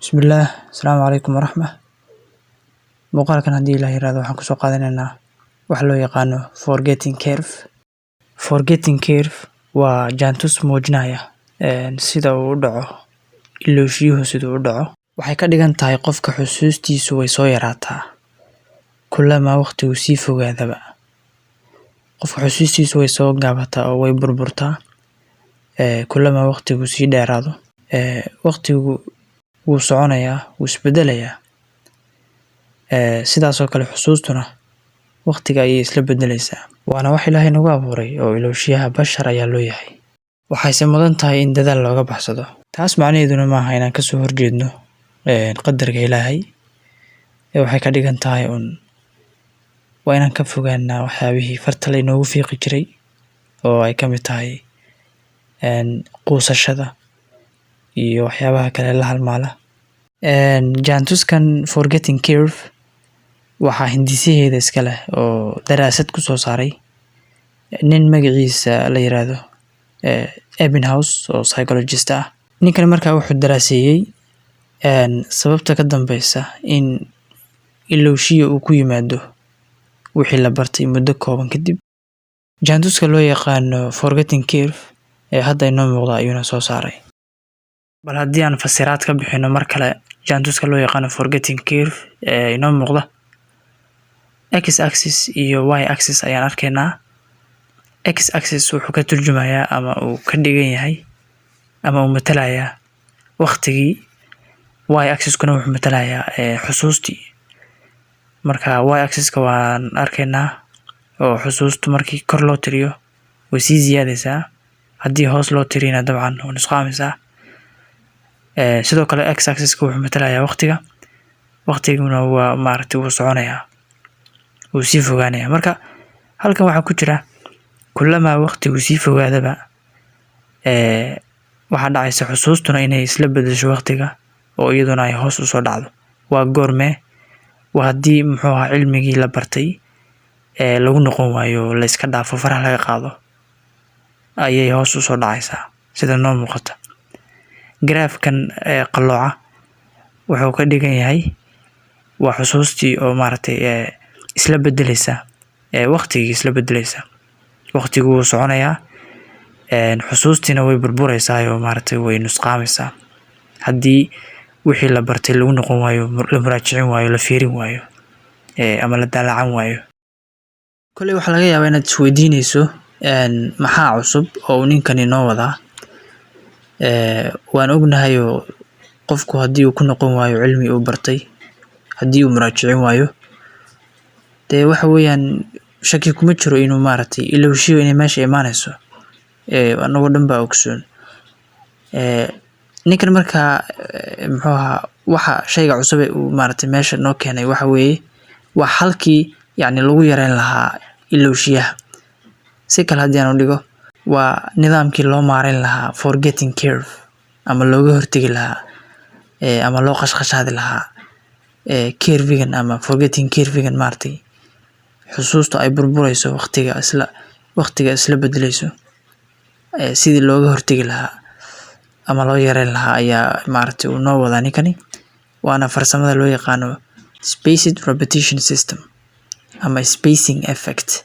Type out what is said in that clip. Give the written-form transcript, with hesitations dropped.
Bismillah, asalaamu calaykum waraxmah. Muuqaalkan haddii la yiraahdo waxaan kusoo qaadanaynaa wax loo yaqaano forgetting curve. Forgetting curve waa jaantus muujinaya sida uu u dhaco ilowshiyuhu siduu u dhaco. Waxay ka dhigan tahay qofka xusuustiisu way soo yaraataa kullama waqtigu sii fogaadaba. Qofka xusuustiisu way soo gaabataa oo way burburtaa kullama waqtigu sii dheeraado. Waqtigu wuu soconayaa, wuu isbedelayaa. Sidaas oo kale xusuustuna waqtiga ayay isla bedelaysaa. Waana wax Ilaahay nagu abuuray oo ilowshiyaha bashar ayaa loo yahay. Waxayse mudan tahay in dadaal looga baxsado. Taas macnaheeduna maaha inaan kasoo horjeedno qadarka Ilaahay. Waxay ka dhigan tahay waa inaan ka fogaanaa waxyaabihii farta la inoogu fiiqi jiray oo ay ka mid tahay quusashada iyo waxyaabaha kale la halmaala. Jaantuskan forgetting curve waxaa hindisaheeda iska leh oo daraasad ku soo saaray nin magaciisa la yiraahdo Ebbinghaus oo psychologist ah. Ninkan markaa wuxuu daraaseeyay sababta ka dambeysa in ilowshiyo uu ku yimaado wixii la bartay muddo kooban kadib. Jaantuska loo yaqaano forgetting curve hadda inoo muuqda ayuuna soo saaray. Bal haddii aan fasiraad ka bixino mar kale jaantuska loo yaqaano forgetting curve inoo muuqda, x axis iyo y axis ayaan arkaynaa. X axis wuxuu ka turjumayaa ama uu ka dhigan yahay ama uu matalayaa waqtigii. Y axis kuna wuxuu matalayaa xusuustii. Marka y axis ka waan arkaynaa oo xusuustu markii kor loo tiriyo way sii ziyaadaysaa, haddii hoos loo tiriyana dabcan way nusqaamaysaa. Sidoo kale x axis ka wuxuu matalayaa waqtiga. Waqtiguna waa wuu soconayaa, wuu sii fogaanayaa. Marka halkan waxaa ku jira kullama waqtigu sii fogaadaba waxaa dhacaysa xusuustuna inay isla bedesho waqtiga oo iyaduna ay hoos u soo dhacdo. Waa goorme? Waa haddii cilmigii la bartay lagu noqon waayo, la iska dhaafo, faraha laga qaado, ayay hoos u soo dhacaysaa sida noo muuqata. Graafkan qalooca wuxuu ka dhigan yahay waa xusuustii oo isla bedelaysa waqtigii isla bedelaysa. Waqtigu wuu soconayaa, xusuustiina way burburaysaa oo way nusqaamaysaa haddii wixii la bartay lagu noqon waayo, la muraajicin waayo, la fiirin waayo ama la daalaacan waayo. Kolley waxaa laga yaabaa inaad isweydiinayso maxaa cusub oo uu ninkani noo wadaa. Waan ognahay oo qofku haddii uu ku noqon waayo cilmi uu bartay, haddii uu muraajicin waayo, dee waxa weeyaan shaki kuma jiro inuu ilowshiyo inay meesha imaanayso. Anagoo dhan baa ogsoon. Ninkan markaa waxa shayga cusub ee uu meesha noo keenay waxa weeye waa halkii lagu yareyn lahaa ilowshiyaha. Si kale haddii aan u dhigo, waa nidaamkii loo maareyn lahaa forgetting curve ama looga hortagi lahaa ama loo qashqashaadi lahaa curve-gan ama forgetting curve-gan xusuustu ay burburayso, waqtiga isla bedelayso. Sidii looga hortagi lahaa ama loo yareyn lahaa ayaa uu noo wadaa ninkani. Waana farsamada loo yaqaano spaced repetition system ama spacing effect.